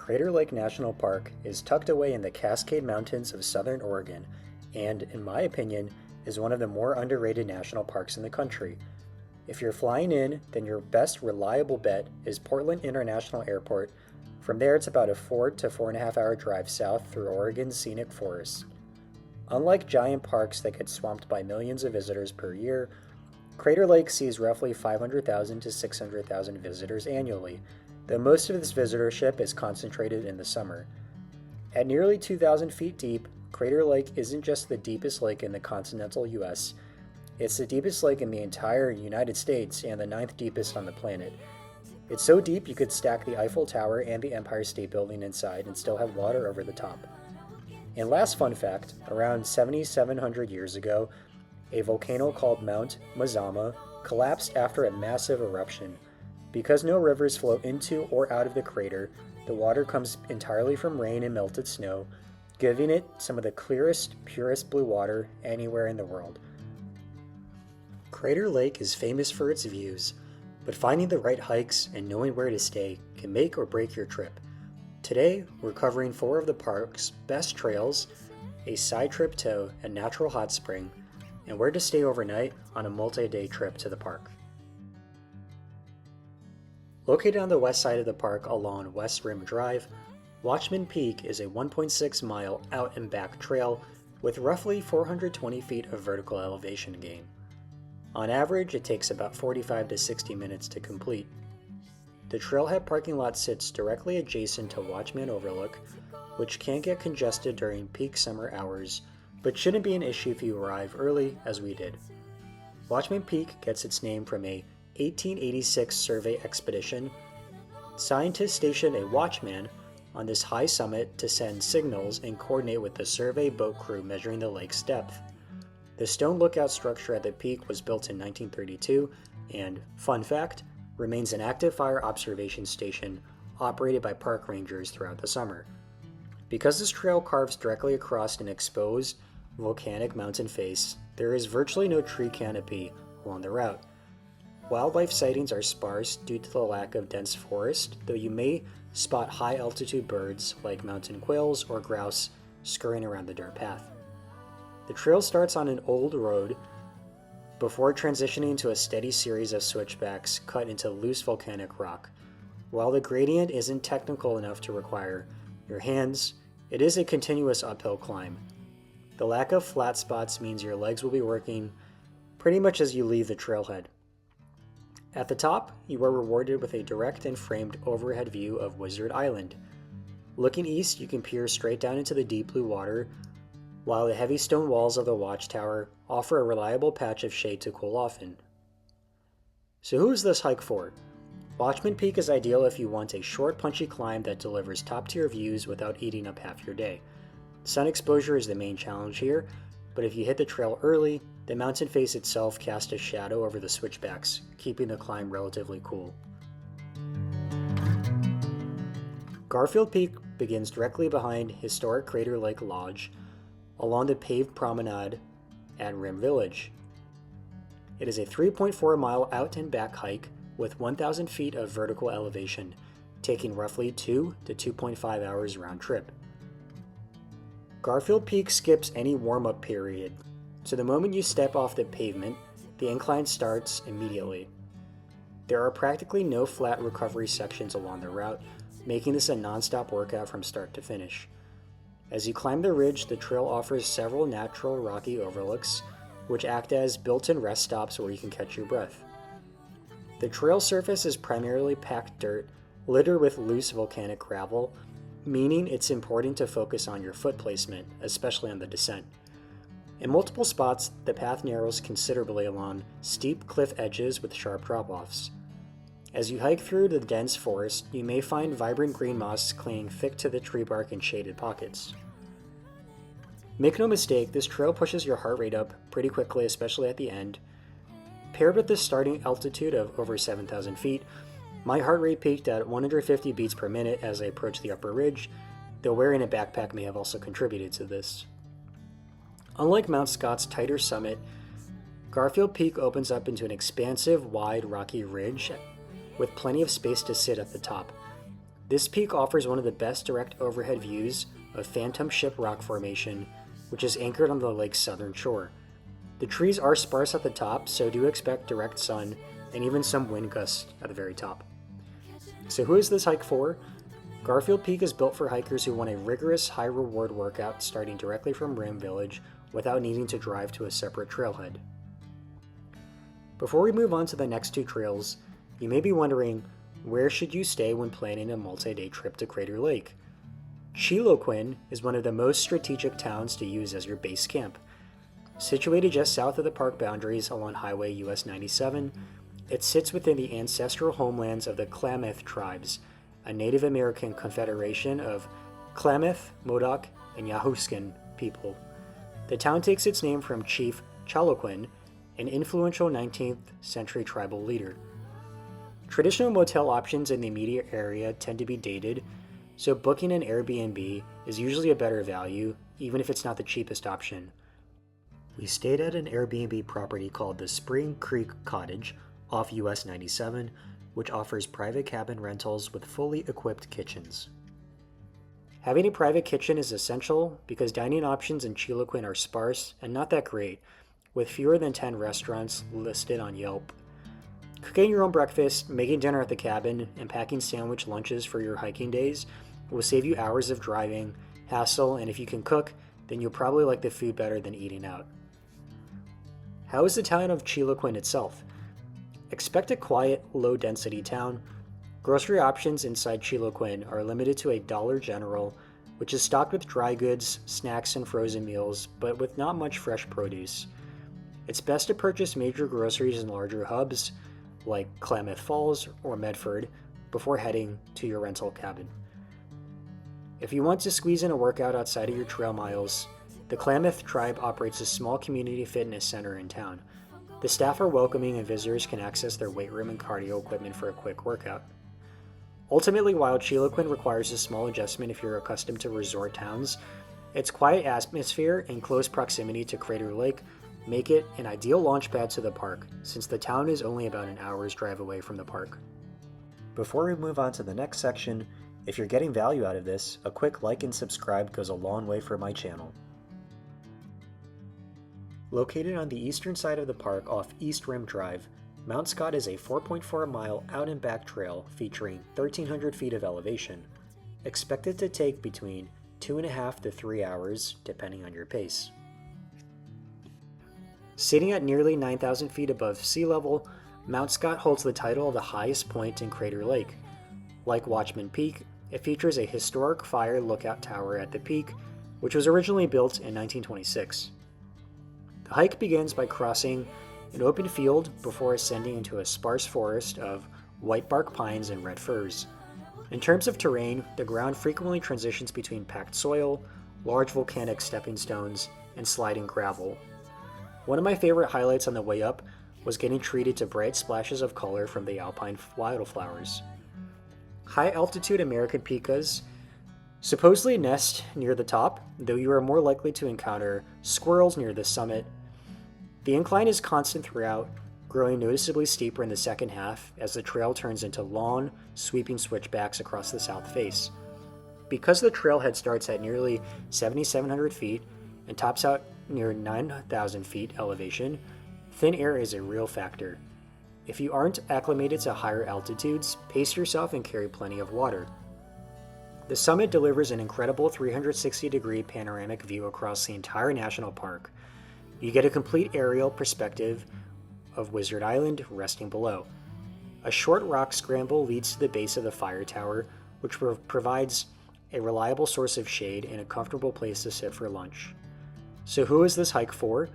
Crater Lake National Park is tucked away in the Cascade Mountains of southern Oregon and, in my opinion, is one of the more underrated national parks in the country. If you're flying in, then your best reliable bet is Portland International Airport. From there, it's about a 4 to 4.5 hour drive south through Oregon's scenic forests. Unlike giant parks that get swamped by millions of visitors per year, Crater Lake sees roughly 500,000 to 600,000 visitors annually, though most of this visitorship is concentrated in the summer. At nearly 2,000 feet deep, Crater Lake isn't just the deepest lake in the continental US, it's the deepest lake in the entire United States and the 9th deepest on the planet. It's so deep you could stack the Eiffel Tower and the Empire State Building inside and still have water over the top. And last fun fact, around 7,700 years ago, a volcano called Mount Mazama collapsed after a massive eruption. Because no rivers flow into or out of the crater, the water comes entirely from rain and melted snow, giving it some of the clearest, purest blue water anywhere in the world. Crater Lake is famous for its views, but finding the right hikes and knowing where to stay can make or break your trip. Today, we're covering 4 of the park's best trails, a side trip to a natural hot spring, and where to stay overnight on a multi-day trip to the park. Located on the west side of the park along West Rim Drive, Watchman Peak is a 1.6-mile out and back trail with roughly 420 feet of vertical elevation gain. On average, it takes about 45 to 60 minutes to complete. The trailhead parking lot sits directly adjacent to Watchman Overlook, which can get congested during peak summer hours, but shouldn't be an issue if you arrive early, as we did. Watchman Peak gets its name from a 1886 survey expedition. Scientists stationed a watchman on this high summit to send signals and coordinate with the survey boat crew measuring the lake's depth. The stone lookout structure at the peak was built in 1932 and, fun fact, remains an active fire observation station operated by park rangers throughout the summer. Because this trail carves directly across an exposed volcanic mountain face, there is virtually no tree canopy along the route. Wildlife sightings are sparse due to the lack of dense forest, though you may spot high-altitude birds like mountain quails or grouse scurrying around the dirt path. The trail starts on an old road before transitioning to a steady series of switchbacks cut into loose volcanic rock. While the gradient isn't technical enough to require your hands, it is a continuous uphill climb. The lack of flat spots means your legs will be working pretty much as you leave the trailhead. At the top, you are rewarded with a direct and framed overhead view of Wizard Island. Looking east, you can peer straight down into the deep blue water, while the heavy stone walls of the watchtower offer a reliable patch of shade to cool off in. So who is this hike for? Watchman Peak is ideal if you want a short, punchy climb that delivers top-tier views without eating up half your day. Sun exposure is the main challenge here, but if you hit the trail early, the mountain face itself casts a shadow over the switchbacks, keeping the climb relatively cool. Garfield Peak begins directly behind historic Crater Lake Lodge, along the paved promenade at Rim Village. It is a 3.4-mile out and back hike with 1,000 feet of vertical elevation, taking roughly 2 to 2.5 hours round trip. Garfield Peak skips any warm-up period, so the moment you step off the pavement, the incline starts immediately. There are practically no flat recovery sections along the route, making this a non-stop workout from start to finish. As you climb the ridge, the trail offers several natural rocky overlooks, which act as built-in rest stops where you can catch your breath. The trail surface is primarily packed dirt, littered with loose volcanic gravel, meaning it's important to focus on your foot placement, especially on the descent. In multiple spots, the path narrows considerably along steep cliff edges with sharp drop-offs. As you hike through the dense forest, you may find vibrant green moss clinging thick to the tree bark in shaded pockets. Make no mistake, this trail pushes your heart rate up pretty quickly, especially at the end. Paired with the starting altitude of over 7,000 feet, my heart rate peaked at 150 beats per minute as I approached the upper ridge, though wearing a backpack may have also contributed to this. Unlike Mount Scott's tighter summit, Garfield Peak opens up into an expansive, wide, rocky ridge with plenty of space to sit at the top. This peak offers one of the best direct overhead views of Phantom Ship Rock Formation, which is anchored on the lake's southern shore. The trees are sparse at the top, so do expect direct sun and even some wind gusts at the very top. So who is this hike for? Garfield Peak is built for hikers who want a rigorous, high-reward workout starting directly from Ram Village without needing to drive to a separate trailhead. Before we move on to the next two trails, you may be wondering, where should you stay when planning a multi-day trip to Crater Lake? Chiloquin is one of the most strategic towns to use as your base camp. Situated just south of the park boundaries along Highway US 97, it sits within the ancestral homelands of the Klamath tribes, a Native American confederation of Klamath, Modoc, and Yahuskin people. The town takes its name from Chief Chiloquin, an influential 19th century tribal leader. Traditional motel options in the immediate area tend to be dated, so booking an Airbnb is usually a better value, even if it's not the cheapest option. We stayed at an Airbnb property called the Spring Creek Cottage off US 97, which offers private cabin rentals with fully equipped kitchens. Having a private kitchen is essential because dining options in Chiloquin are sparse and not that great, with fewer than 10 restaurants listed on Yelp. Cooking your own breakfast, making dinner at the cabin, and packing sandwich lunches for your hiking days will save you hours of driving, hassle, and if you can cook, then you'll probably like the food better than eating out. How is the town of Chiloquin itself? Expect a quiet, low-density town. Grocery options inside Chiloquin are limited to a Dollar General, which is stocked with dry goods, snacks, and frozen meals, but with not much fresh produce. It's best to purchase major groceries in larger hubs, like Klamath Falls or Medford, before heading to your rental cabin. If you want to squeeze in a workout outside of your trail miles, the Klamath tribe operates a small community fitness center in town. The staff are welcoming and visitors can access their weight room and cardio equipment for a quick workout. Ultimately, while Chiloquin requires a small adjustment if you're accustomed to resort towns, its quiet atmosphere and close proximity to Crater Lake make it an ideal launchpad to the park, since the town is only about an hour's drive away from the park. Before we move on to the next section, if you're getting value out of this, a quick like and subscribe goes a long way for my channel. Located on the eastern side of the park off East Rim Drive, Mount Scott is a 4.4-mile out and back trail featuring 1,300 feet of elevation, expected to take between 2.5 to 3 hours, depending on your pace. Sitting at nearly 9,000 feet above sea level, Mount Scott holds the title of the highest point in Crater Lake. Like Watchman Peak, it features a historic fire lookout tower at the peak, which was originally built in 1926. The hike begins by crossing an open field before ascending into a sparse forest of whitebark pines and red firs. In terms of terrain, the ground frequently transitions between packed soil, large volcanic stepping stones, and sliding gravel. One of my favorite highlights on the way up was getting treated to bright splashes of color from the alpine wildflowers. High-altitude American pikas supposedly nest near the top, though you are more likely to encounter squirrels near the summit. The incline is constant throughout, growing noticeably steeper in the second half as the trail turns into long, sweeping switchbacks across the south face. Because the trailhead starts at nearly 7,700 feet and tops out near 9,000 feet elevation, thin air is a real factor. If you aren't acclimated to higher altitudes, pace yourself and carry plenty of water. The summit delivers an incredible 360-degree panoramic view across the entire national park. You get a complete aerial perspective of Wizard Island resting below. A short rock scramble leads to the base of the fire tower, which provides a reliable source of shade and a comfortable place to sit for lunch. So who is this hike for?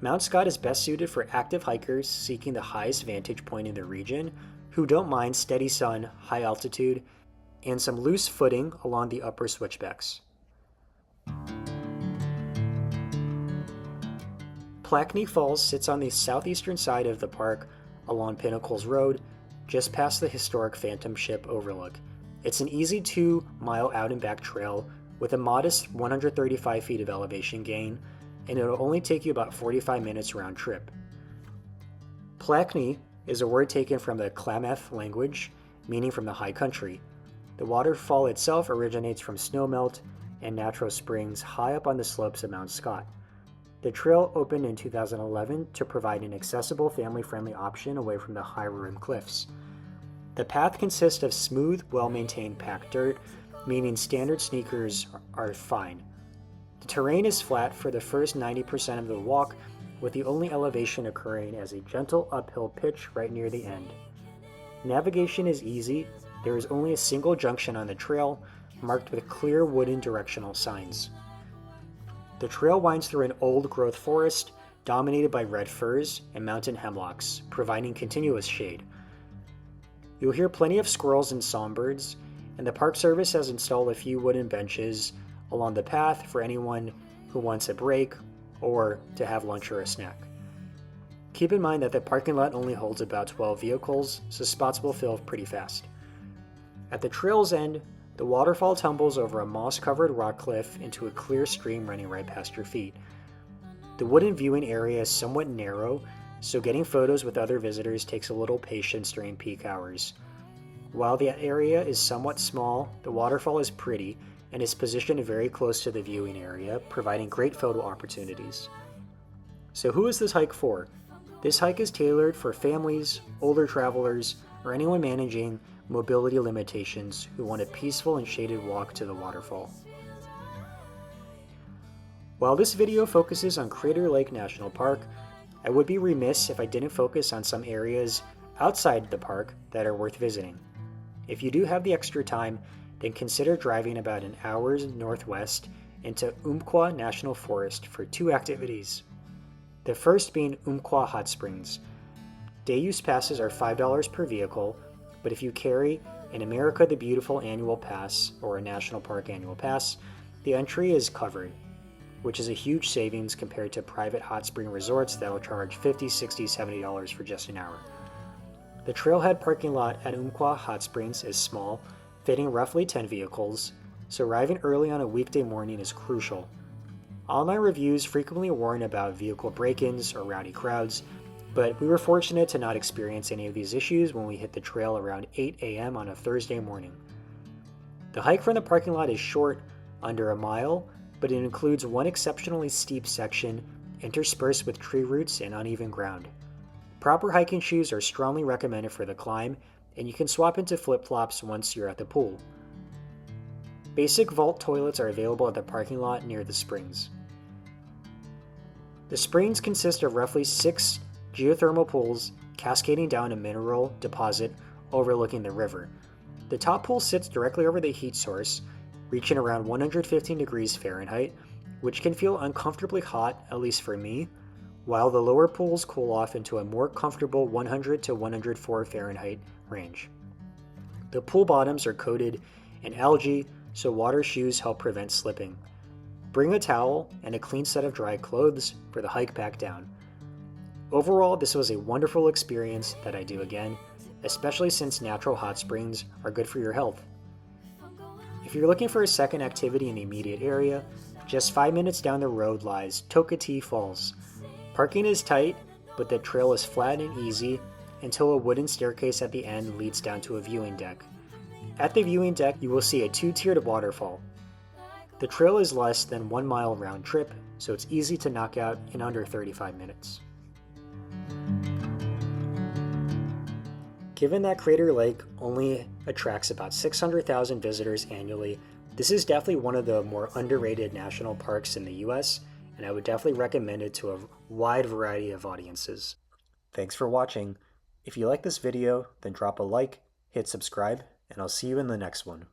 Mount Scott is best suited for active hikers seeking the highest vantage point in the region who don't mind steady sun, high altitude, and some loose footing along the upper switchbacks. Plaikni Falls sits on the southeastern side of the park along Pinnacles Road, just past the historic Phantom Ship overlook. It's an easy 2-mile out and back trail with a modest 135 feet of elevation gain, and it'll only take you about 45 minutes round trip. Plaikni is a word taken from the Klamath language, meaning from the high country. The waterfall itself originates from snowmelt and natural springs high up on the slopes of Mount Scott. The trail opened in 2011 to provide an accessible, family-friendly option away from the high-rim cliffs. The path consists of smooth, well-maintained packed dirt, meaning standard sneakers are fine. The terrain is flat for the first 90% of the walk, with the only elevation occurring as a gentle uphill pitch right near the end. Navigation is easy. There is only a single junction on the trail, marked with clear wooden directional signs. The trail winds through an old-growth forest dominated by red firs and mountain hemlocks, providing continuous shade. You'll hear plenty of squirrels and songbirds, and the Park Service has installed a few wooden benches along the path for anyone who wants a break or to have lunch or a snack. Keep in mind that the parking lot only holds about 12 vehicles, so spots will fill pretty fast. At the trail's end, the waterfall tumbles over a moss-covered rock cliff into a clear stream running right past your feet. The wooden viewing area is somewhat narrow, so getting photos with other visitors takes a little patience during peak hours. While the area is somewhat small, the waterfall is pretty and is positioned very close to the viewing area, providing great photo opportunities. So who is this hike for? This hike is tailored for families, older travelers, or anyone managing mobility limitations who want a peaceful and shaded walk to the waterfall. While this video focuses on Crater Lake National Park, I would be remiss if I didn't focus on some areas outside the park that are worth visiting. If you do have the extra time, then consider driving about an hour's northwest into Umpqua National Forest for 2 activities. The first being Umpqua Hot Springs. Day use passes are $5 per vehicle, but if you carry an America the Beautiful annual pass or a National Park annual pass, the entry is covered, which is a huge savings compared to private hot spring resorts that will charge $50, $60, $70 for just an hour. The trailhead parking lot at Umpqua Hot Springs is small, fitting roughly 10 vehicles, so arriving early on a weekday morning is crucial. Online reviews frequently warn about vehicle break-ins or rowdy crowds, but we were fortunate to not experience any of these issues when we hit the trail around 8 a.m. on a Thursday morning. The hike from the parking lot is short, under a mile, but it includes one exceptionally steep section interspersed with tree roots and uneven ground. Proper hiking shoes are strongly recommended for the climb, and you can swap into flip-flops once you're at the pool. Basic vault toilets are available at the parking lot near the springs. The springs consist of roughly 6 geothermal pools cascading down a mineral deposit overlooking the river. The top pool sits directly over the heat source, reaching around 115 degrees Fahrenheit, which can feel uncomfortably hot, at least for me, while the lower pools cool off into a more comfortable 100 to 104 Fahrenheit range. The pool bottoms are coated in algae, so water shoes help prevent slipping. Bring a towel and a clean set of dry clothes for the hike back down. Overall, this was a wonderful experience that I do again, especially since natural hot springs are good for your health. If you're looking for a second activity in the immediate area, just 5 minutes down the road lies Toketee Falls. Parking is tight, but the trail is flat and easy until a wooden staircase at the end leads down to a viewing deck. At the viewing deck, you will see a 2-tiered waterfall. The trail is less than 1 mile round trip, so it's easy to knock out in under 35 minutes. Given that Crater Lake only attracts about 600,000 visitors annually, this is definitely one of the more underrated national parks in the US, and I would definitely recommend it to a wide variety of audiences. Thanks for watching. If you like this video, then drop a like, hit subscribe, and I'll see you in the next one.